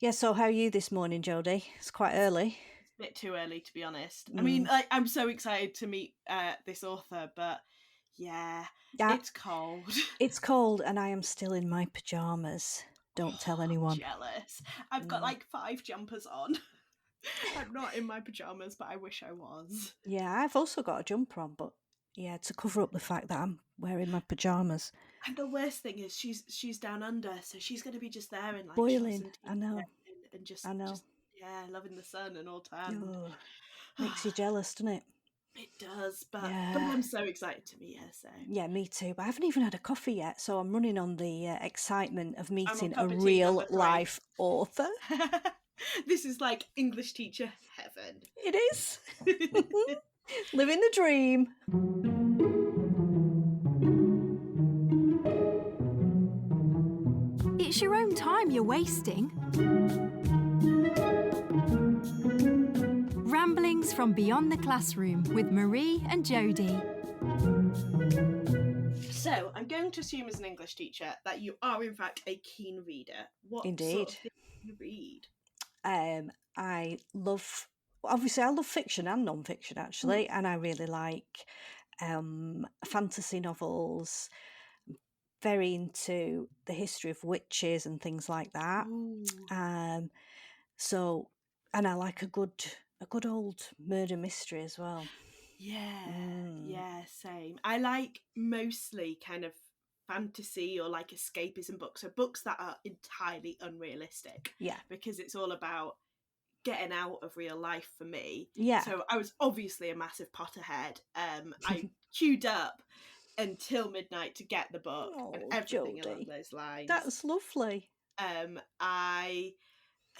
Yeah, so how are you this morning, Jodi? It's quite early. It's a bit too early, to be honest. I mean, Mm. I'm so excited to meet this author, but yeah, Yeah, it's cold. it's cold and I am still in my pyjamas. Don't tell I'm anyone. jealous. I've got Mm. like 5 jumpers on. I'm not in my pajamas, but I wish I was. Yeah, I've also got a jumper on, but yeah, to cover up the fact that I'm wearing my pyjamas. And the worst thing is she's down under, so she's going to be just there in like shorts Boiling. and I t-shirt know. and I know. just yeah, loving the sun and all tanned. Oh, makes you jealous, doesn't it? It does, but Yeah. I'm so excited to meet her. So Yeah, me too. But I haven't even had a coffee yet, so I'm running on the excitement of I'm on meeting a cup of tea real number 3. life author. This is like English teacher heaven. It is. Living the dream. It's your own time you're wasting. Ramblings from Beyond the Classroom with Marie and Jodi. So, I'm going to assume as an English teacher that you are in fact a keen reader. What sort Indeed. of things do you read? I love, obviously, I love fiction and non-fiction actually, and I really like fantasy novels. Very into the history of witches and things like that. Ooh. Um, so, and I like a good old murder mystery as well. Yeah, same. I like mostly kind of fantasy or like escapism books, or books that are entirely unrealistic. Yeah, Because it's all about getting out of real life for me. yeah. So I was obviously a massive Potterhead. I queued up until midnight to get the book and Oh, everything along Jodi, those lines. that's lovely. I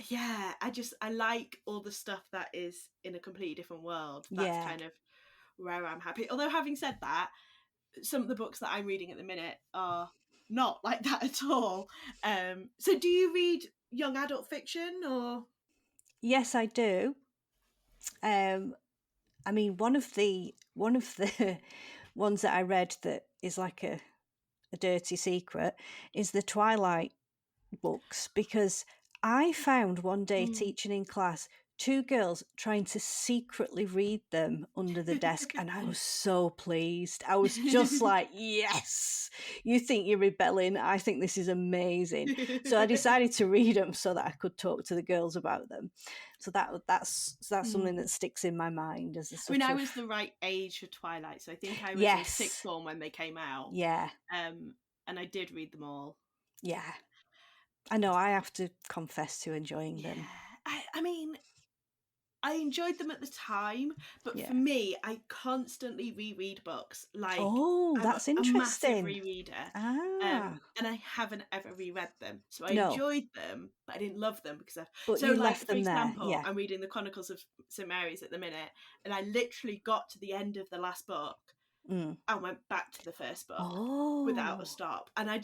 yeah, I like all the stuff that is in a completely different world. That's Yeah. kind of where I'm happy. Although having said that, some of the books that I'm reading at the minute are not like that at all. So do you read young adult fiction or? Yes, I do. I mean, one of the ones that I read that is like a dirty secret is the Twilight books, because I found one day teaching in class 2 girls trying to secretly read them under the desk, and I was so pleased. I was just like, yes, you think you're rebelling. I think this is amazing. So I decided to read them so that I could talk to the girls about them. So that's something that sticks in my mind as a I mean, sort I of, was the right age for Twilight, so I think I was in sixth yes, form when they came out, yeah, and I did read them all. yeah. I know I have to confess to enjoying Yeah, them. I mean, I enjoyed them at the time, but for Yeah. me, I constantly reread books. Like, Oh, I'm that's a massive interesting. rereader, Ah, and I haven't ever reread them. So I no, enjoyed them, but I didn't love them because but so you left like for them there. example, Yeah. I'm reading the Chronicles of St Mary's at the minute, and I literally got to the end of the last book Mm. I went back to the first book without a Oh, stop. And I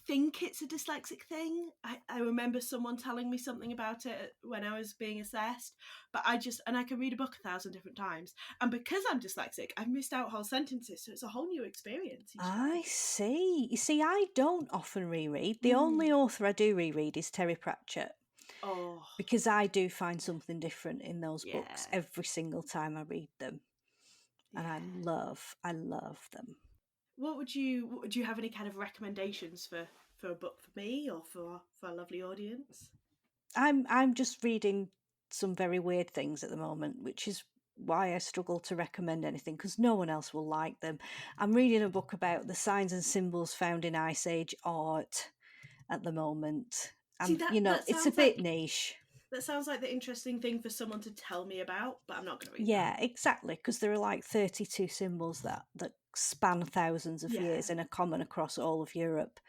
think it's a dyslexic thing. I remember someone telling me something about it when I was being assessed, but and I can read a book 1,000 different times. And because I'm dyslexic, I've missed out whole sentences. So it's a whole new experience each I time. see. You see, I don't often reread. The only Mm. author I do reread is Terry Pratchett, Oh, because I do find something different in those books yeah. every single time I read them. And Yeah. I love them. Would you have any kind of recommendations for a book for me or for a lovely audience? I'm just reading some very weird things at the moment, which is why I struggle to recommend anything, because no one else will like them. I'm reading a book about the signs and symbols found in Ice Age art at the moment. See And, that it's a sounds bit like niche. the interesting thing for someone to tell me about, but I'm not going to read that. Yeah, exactly, because there are like 32 symbols that span thousands of years Yeah, and are common across all of Europe.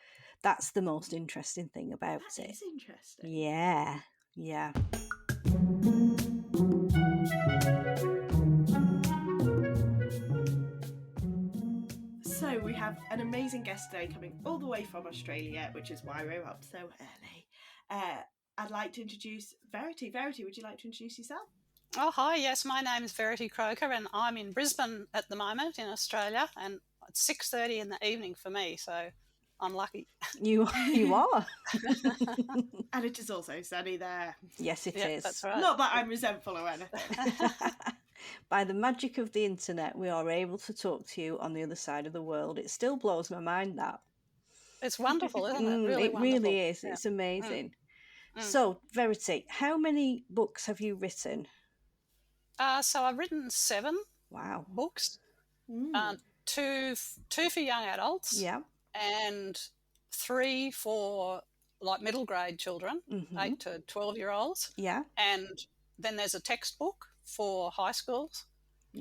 That's the most interesting thing that about it. is interesting. Yeah, yeah. So we have an amazing guest today coming all the way from Australia, which is why we're up so early. I'd like to introduce Verity. Verity, would you like to introduce yourself? Oh, hi. Yes, my name is Verity Croker and I'm in Brisbane at the moment in Australia, and it's 6:30 in the evening for me. So unlucky. You are. And it is also sunny there. Yes, it is. Yeah, that's right. Not that I'm resentful or anything. By the magic of the internet, we are able to talk to you on the other side of the world. It still blows my mind, that. It's wonderful, isn't it? Really It wonderful. really is. Yeah. It's amazing. Mm. So, Verity, how many books have you written? So I've written 7 Wow. books, Mm. two for young adults, Yeah. and 3 for like middle grade children, 8 to 12-year-olds, Yeah. and then there's a textbook for high schools,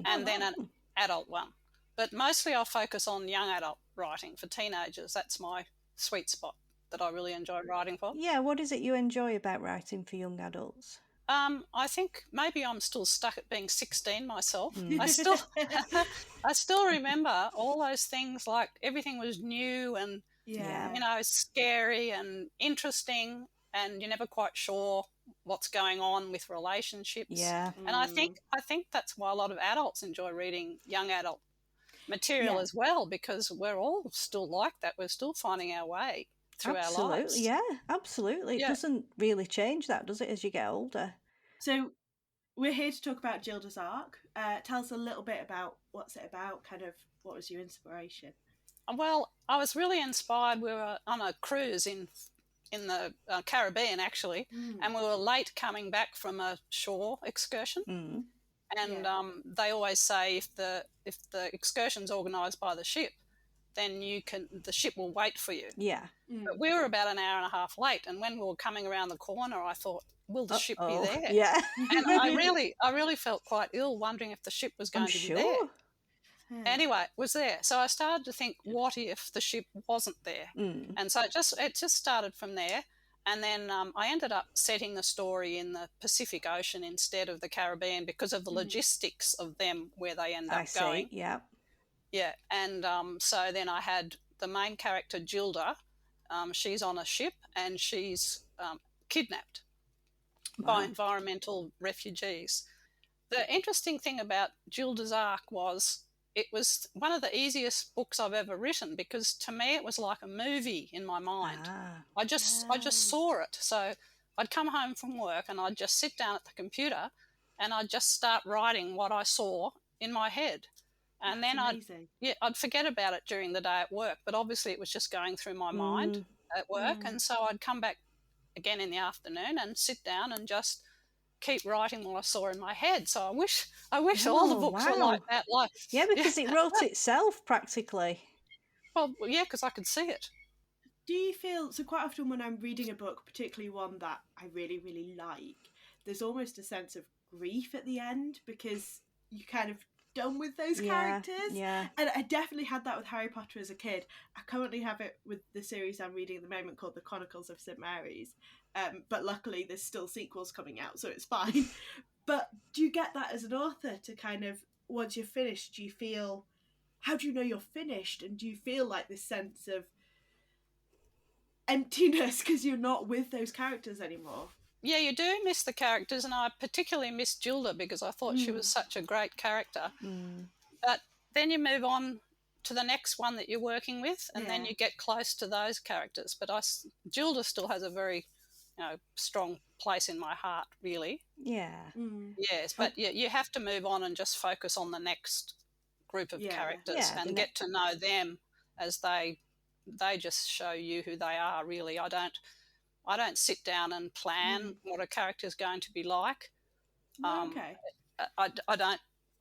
and then an adult one. But mostly I'll focus on young adult writing for teenagers. That's my sweet spot that I really enjoy writing for. Yeah, what is it you enjoy about writing for young adults? I think maybe I'm still stuck at being 16 myself. I still remember all those things, like everything was new and Yeah. scary and interesting, and you're never quite sure what's going on with relationships. Yeah. And I think that's why a lot of adults enjoy reading young adult material as well, because we're all still like that. We're still finding our way through our lives. Yeah, absolutely. It doesn't really change that, does it, as you get older? So we're here to talk about Gilda's Arc. Tell us a little bit about what's it about, kind of what was your inspiration? Well, I was really inspired. We were on a cruise in the Caribbean, actually, and we were late coming back from a shore excursion. And they always say if the excursion's organised by the ship, then the ship will wait for you. Yeah. But we were about an hour and a half late, and when we were coming around the corner, I thought, will the ship be there? Yeah. And I really felt quite ill, wondering if the ship was going to be there. Anyway, it was there. So I started to think, what if the ship wasn't there? And so it just started from there. And then I ended up setting the story in the Pacific Ocean instead of the Caribbean because of the logistics of them, where they end up going. Yeah. Yeah. And so then I had the main character, Gilda. She's on a ship and she's kidnapped by environmental refugees. The interesting thing about Gilda's Arc was it was one of the easiest books I've ever written, because to me it was like a movie in my mind. I just saw it. So I'd come home from work and I'd just sit down at the computer and I'd just start writing what I saw in my head. And then I'd forget about it during the day at work, but obviously it was just going through my mind at work. And so I'd come back again in the afternoon and sit down and just keep writing what I saw in my head. So I wish all the books were like that. Because it wrote itself practically. Well, yeah, because I could see it. Do you feel, so quite often when I'm reading a book, particularly one that I really, really like, there's almost a sense of grief at the end because you kind of done with those characters. Yeah. And I definitely had that with Harry Potter as a kid. I currently have it with the series I'm reading at the moment called The Chronicles of St. Mary's. But luckily there's still sequels coming out, so it's fine. But do you get that as an author to kind of, once you're finished, do you feel, how do you know you're finished? And do you feel like this sense of emptiness because you're not with those characters anymore? Yeah, you do miss the characters, and I particularly missed Gilda because I thought she was such a great character. But then you move on to the next one that you're working with, and then you get close to those characters. But Gilda still has a very strong place in my heart, really. Yeah. Yes, but you have to move on and just focus on the next group of characters and get to know them as they just show you who they are, really. I don't sit down and plan what a character is going to be like. Okay. I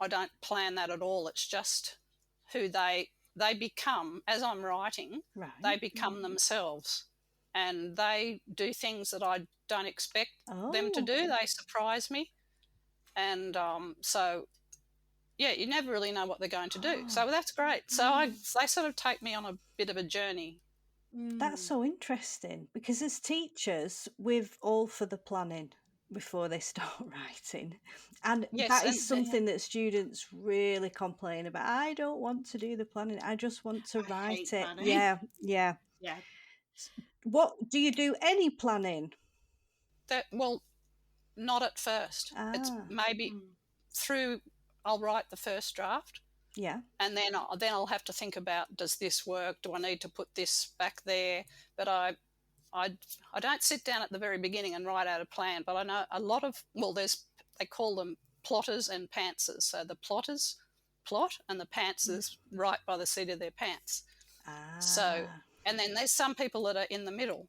don't plan that at all. It's just who they become as I'm writing. Right. They become themselves, and they do things that I don't expect them to do. They surprise me, and so yeah, you never really know what they're going to do. So that's great. So they sort of take me on a bit of a journey. That's so interesting, because as teachers, we've all for the planning before they start writing. And that is something that students really complain about. I don't want to do the planning. I just want to write it. Planning. Yeah. What, do you do any planning? Well, not at first. It's maybe I'll write the first draft, Yeah. And then I'll have to think about, does this work? Do I need to put this back there? But I don't sit down at the very beginning and write out a plan. But I know a lot of, well, they call them plotters and pantsers. So the plotters plot, and the pantsers write by the seat of their pants. So, and then there's some people that are in the middle.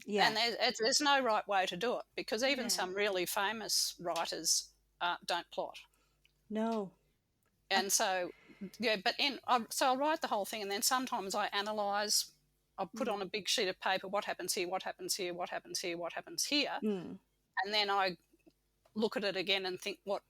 Yeah. And there's no right way to do it, because even some really famous writers don't plot. No. And so, yeah, but so I'll write the whole thing, and then sometimes I analyse. I'll put on a big sheet of paper what happens here, what happens here, what happens here, what happens here, and then I look at it again and think, what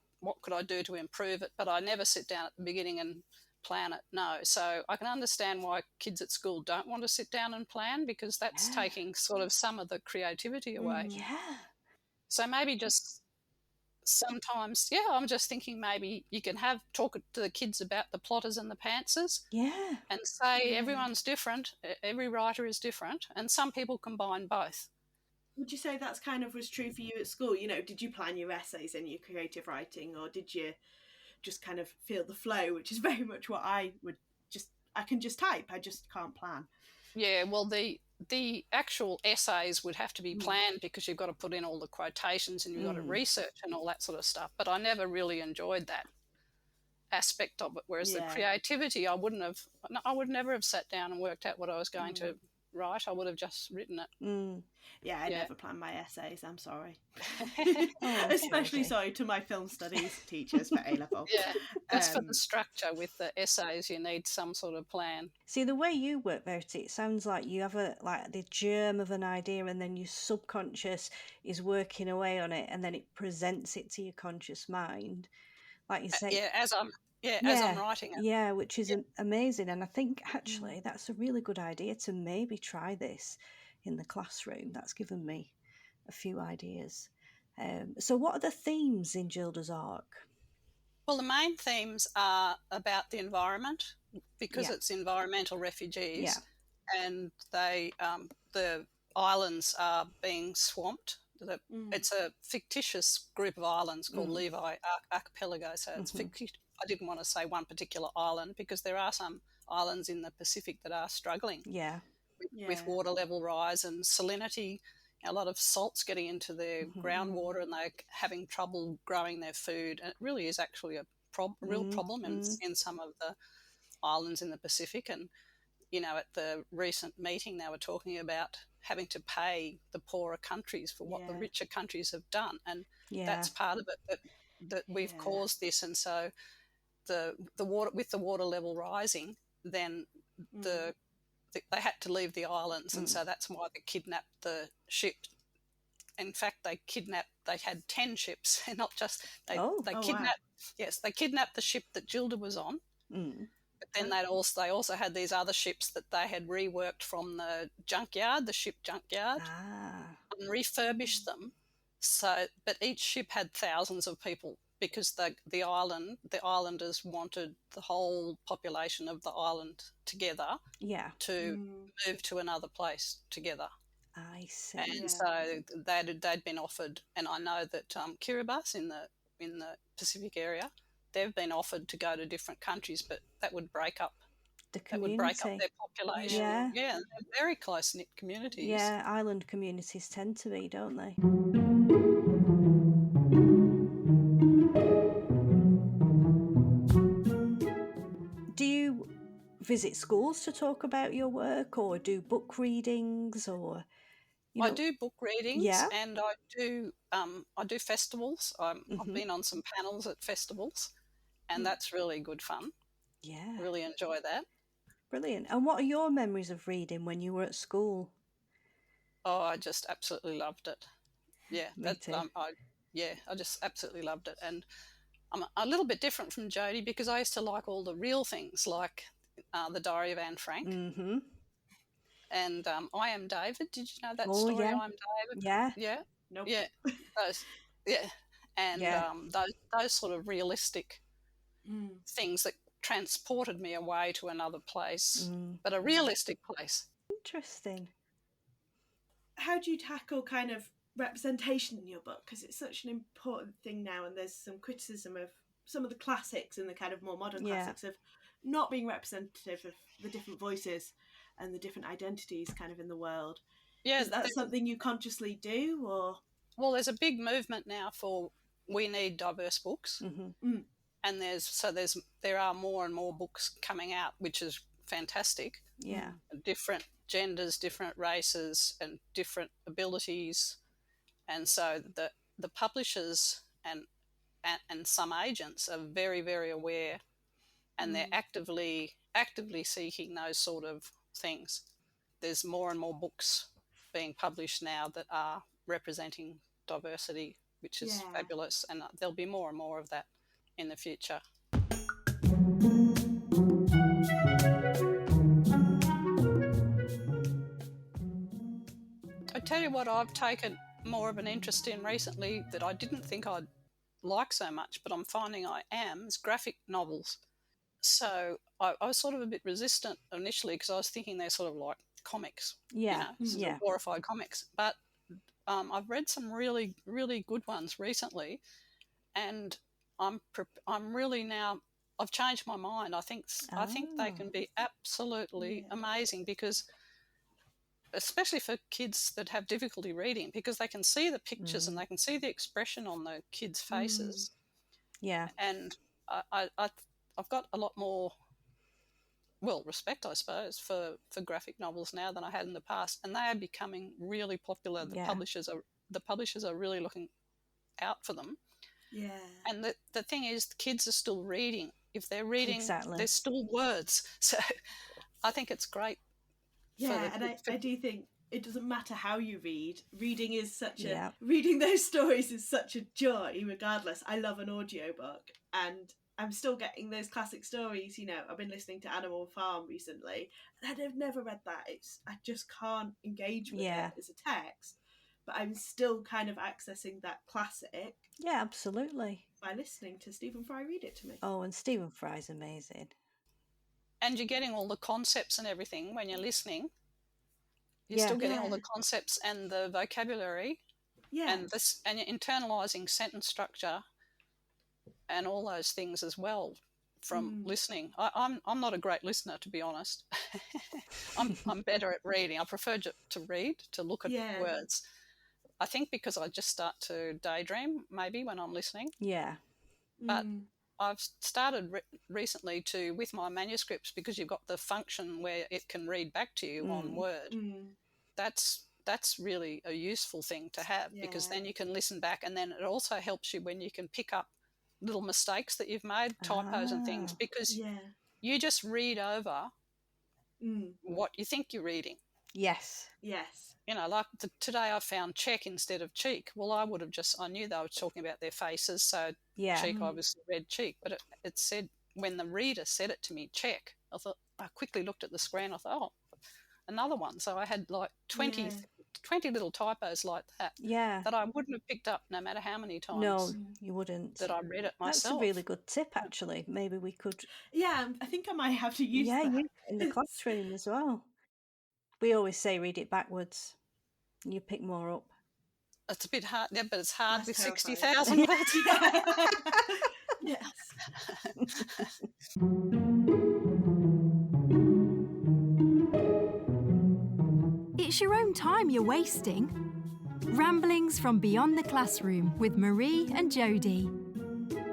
could I do to improve it? But I never sit down at the beginning and plan it. No. So I can understand why kids at school don't want to sit down and plan, because that's taking sort of some of the creativity away. Yeah. So maybe just sometimes, I'm just thinking maybe you can talk to the kids about the plotters and the pantsers. Yeah. And say everyone's different, every writer is different, and some people combine both. Would you say that's kind of was true for you at school? You know, did you plan your essays and your creative writing, or did you just kind of feel the flow, which is very much what I can just type, I just can't plan. Yeah, well, the actual essays would have to be planned, because you've got to put in all the quotations and you've got to research and all that sort of stuff. But I never really enjoyed that aspect of it, whereas the creativity, I would never have sat down and worked out what I was going to write. I would have just written it. I never plan my essays, I'm sorry. Jodi. Especially sorry to my film studies teachers for A-level. That's for the structure. With the essays, you need some sort of plan. See, the way you work, Verity, it sounds like you have the germ of an idea, and then your subconscious is working away on it, and then it presents it to your conscious mind, like you say. As I'm writing it. Yeah, which is amazing. And I think actually that's a really good idea to maybe try this in the classroom. That's given me a few ideas. So what are the themes in Gilda's arc? Well, the main themes are about the environment, because it's environmental refugees, and the islands are being swamped. It's a fictitious group of islands called Levi Archipelago, so it's fictitious. I didn't want to say one particular island, because there are some islands in the Pacific that are struggling with water level rise and salinity. A lot of salt's getting into their groundwater, and they're having trouble growing their food. And it really is actually a real problem in some of the islands in the Pacific. And, at the recent meeting, they were talking about having to pay the poorer countries for what the richer countries have done. And that's part of it, that we've caused this. And so the water, with the water level rising, then they had to leave the islands, and so that's why they kidnapped the ship. In fact, they had 10 ships, and not just they kidnapped. Wow. Yes, they kidnapped the ship that Gilda was on, but then they also had these other ships that they had reworked from the ship junkyard, and refurbished them. So, but each ship had thousands of people, because the islanders wanted the whole population of the island together to move to another place together. I see. And so they'd been offered, and I know that Kiribati in the Pacific area, they've been offered to go to different countries, but that would break up the community. That would break up their population. Yeah, they're very close knit communities. Yeah, island communities tend to be, don't they? Do you visit schools to talk about your work, or do book readings, or I do book readings, and I do festivals. I've been on some panels at festivals, and that's really good fun. Yeah, really enjoy that. Brilliant. And what are your memories of reading when you were at school? Oh, I just absolutely loved it. Yeah, Me too. I just absolutely loved it. And I'm a little bit different from Jodi, because I used to like all the real things, like the Diary of Anne Frank. Mm-hmm. And I Am David. Did you know that story? Yeah. I Am David. Yeah. Yeah. Nope. Yeah. Those sort of realistic things that transported me away to another place, but a realistic place. Interesting. How do you tackle kind of representation in your book? Because it's such an important thing now, and there's some criticism of some of the classics and the kind of more modern Yeah. classics of not being representative of the different voices and the different identities kind of in the world. Yeah, Is that something you consciously do, or? well, there's a big movement now for we need diverse books, and there are more and more books coming out, which is fantastic. Yeah. Different genders, different races, and different abilities, and so the publishers and some agents are very, very aware, and they're actively seeking those sort of things. There's more and more books being published now that are representing diversity, which is fabulous, and there'll be more and more of that in the future. I tell you what I've taken more of an interest in recently that I didn't think I'd like so much, but I'm finding I am, is graphic novels. So I was sort of a bit resistant initially because I was thinking they're sort of like comics, Yeah. Sort of glorified comics. But I've read some really, really good ones recently, and I'm really now. I've changed my mind. I think they can be absolutely amazing, because especially for kids that have difficulty reading, because they can see the pictures and they can see the expression on the kids' faces. Yeah. And I've got a lot more, well, respect, I suppose, for graphic novels now than I had in the past, and they are becoming really popular. The publishers are really looking out for them. Yeah. And the thing is, the kids are still reading. If they're reading, there's still words. So I think it's great. Yeah, and I do think it doesn't matter how you read. Reading is reading those stories is such a joy, regardless. I love an audiobook, and I'm still getting those classic stories. I've been listening to Animal Farm recently, and I've never read that. I just can't engage with it as a text, but I'm still kind of accessing that classic. Yeah, absolutely. By listening to Stephen Fry read it to me. Oh, and Stephen Fry's amazing. And you're getting all the concepts and everything when you're listening. You're still getting all the concepts and the vocabulary, and you're internalising sentence structure and all those things as well from listening. I'm not a great listener, to be honest. I'm better at reading. I prefer to read, to look at words. I think because I just start to daydream maybe when I'm listening. Yeah. But I've started recently with my manuscripts, because you've got the function where it can read back to you on Word. That's really a useful thing to have, because then you can listen back, and then it also helps you when you can pick up little mistakes that you've made, typos and things, because you just read over what you think you're reading. Yes. Like today I found check instead of cheek. Well, I knew they were talking about their faces, so cheek obviously read cheek, but it said, when the reader said it to me, check, I quickly looked at the screen, I thought, oh, another one. So I had like 20 little typos like that that I wouldn't have picked up no matter how many times. No, you wouldn't. That I read it myself. That's a really good tip, actually. Maybe we could... Yeah, I think I might have to use that. In the classroom as well. We always say read it backwards. You pick more up. It's a bit hard, but it's hard with 60,000 words. Yes. It's your own time you're wasting. Ramblings from Beyond the Classroom with Marie and Jodi.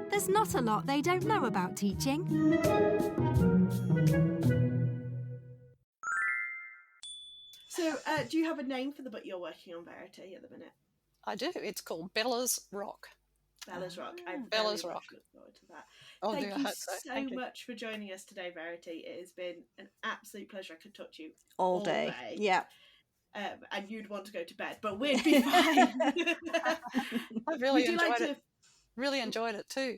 There's not a lot they don't know about teaching. So, do you have a name for the book you're working on, Verity, at the minute? I do. It's called Bella's Rock. Bella's Rock. I Bella's Rock. Look forward to that. Oh, Thank you Thank you. much for joining us today, Verity. It has been an absolute pleasure. I could talk to you all day. Yeah. And you'd want to go to bed, but we'd be fine. I really enjoyed it. Really enjoyed it too.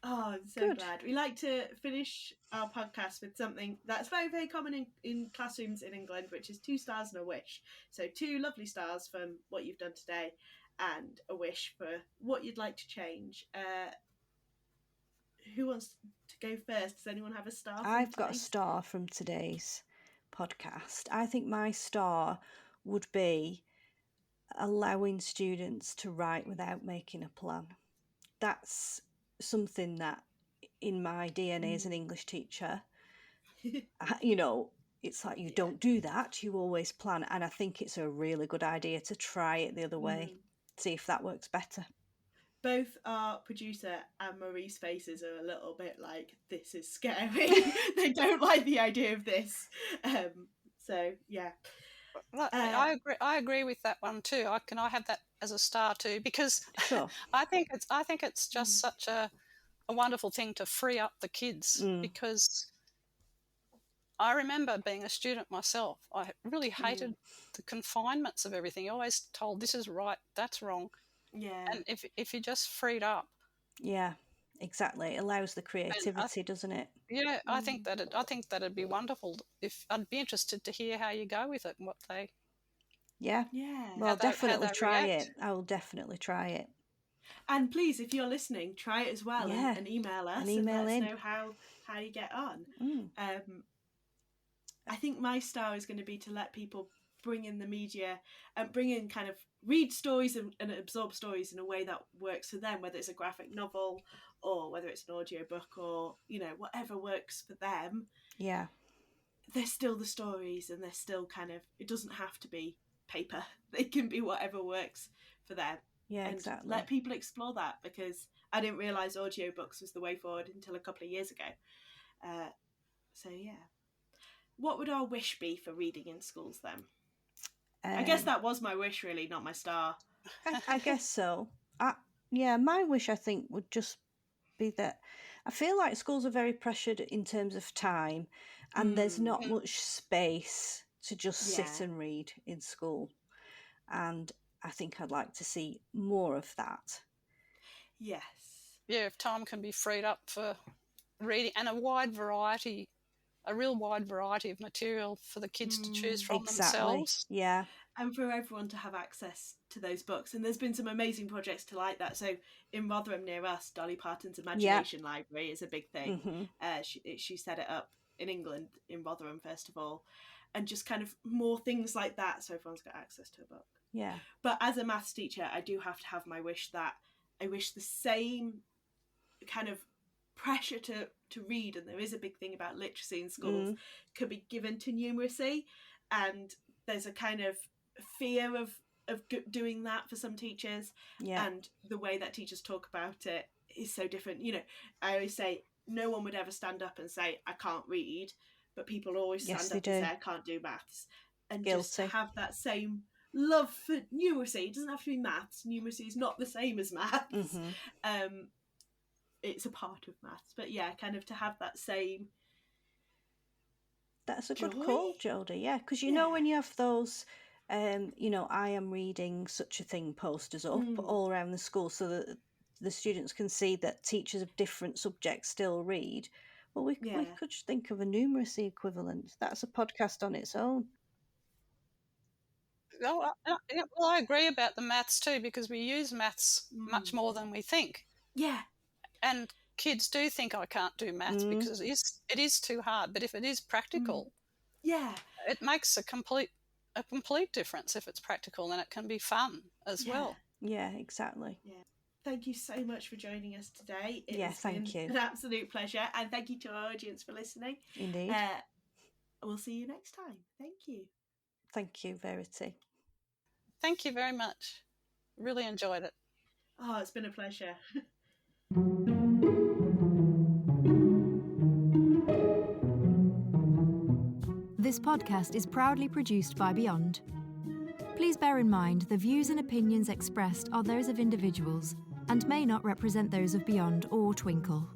Oh, I'm so glad. We like to finish our podcast with something that's very, very common in classrooms in England, which is 2 stars and a wish. So 2 lovely stars from what you've done today, and a wish for what you'd like to change. Who wants to go first? Does anyone have a star? I've got a star from today's podcast. I think my star would be allowing students to write without making a plan. That's something that in my DNA as an English teacher. You know, it's like you don't do that. You always plan. And I think it's a really good idea to try it the other way. See if that works better. Both our producer and Marie's faces are a little bit like, this is scary. They don't like the idea of this. So yeah. I agree with that one too. Can I have that as a star too? Because Sure. I think it's just such a wonderful thing to free up the kids, because I remember being a student myself. I really hated the confinements of everything. Always told this is right, that's wrong. Yeah. And if you're just freed up. Yeah, exactly. It allows the creativity, doesn't it? Yeah, I think that'd be wonderful. If I'd be interested to hear how you go with it and what they. Yeah. Yeah. Well, I'll definitely try react. it. I will definitely try it. And please, if you're listening, try it as well, and email us and let us know how you get on. I think my star is going to be to let people bring in the media and bring in kind of read stories and absorb stories in a way that works for them, whether it's a graphic novel or whether it's an audio book or, you know, whatever works for them. Yeah. They're still the stories, and they're still kind of, it doesn't have to be paper. They can be whatever works for them. Yeah, and exactly. Let people explore that, because I didn't realise audiobooks was the way forward until a couple of years ago. So yeah. What would our wish be for reading in schools then? I guess that was my wish, really, not my star. I guess so. My wish, I think, would just be that I feel like schools are very pressured in terms of time, and there's not much space to just sit and read in school. And I think I'd like to see more of that. Yes. Yeah, if time can be freed up for reading, and a real wide variety of material for the kids to choose from themselves. Yeah. And for everyone to have access to those books. And there's been some amazing projects to like that. So in Rotherham near us, Dolly Parton's Imagination Library is a big thing. She set it up in England, in Rotherham first of all, and just kind of more things like that, so everyone's got access to a book. Yeah. But as a maths teacher, I do have to have my wish that I wish the same kind of pressure to read, and there is a big thing about literacy in schools, could be given to numeracy. And there's a kind of fear of doing that for some teachers, and the way that teachers talk about it is so different. You know, I always say no one would ever stand up and say I can't read, but people always stand up and say I can't do maths, and just have that same love for numeracy. It doesn't have to be maths. Numeracy is not the same as maths. It's a part of maths, but yeah, kind of to have that same. That's a good call, Jodi. Yeah, because you know when you have those, you know, I am reading such a thing posters up all around the school, so that the students can see that teachers of different subjects still read. Well, we could just think of a numeracy equivalent. That's a podcast on its own. Well, I agree about the maths too, because we use maths much more than we think. Yeah. And kids do think I can't do maths because it is too hard. But if it is practical, it makes a complete difference. If it's practical, and it can be fun as well. Yeah, exactly. Yeah. Thank you so much for joining us today. Thank you. An absolute pleasure, and thank you to our audience for listening. Indeed. We'll see you next time. Thank you. Thank you, Verity. Thank you very much. Really enjoyed it. Oh, it's been a pleasure. This podcast is proudly produced by Beyond. Please bear in mind the views and opinions expressed are those of individuals and may not represent those of Beyond or Twinkle.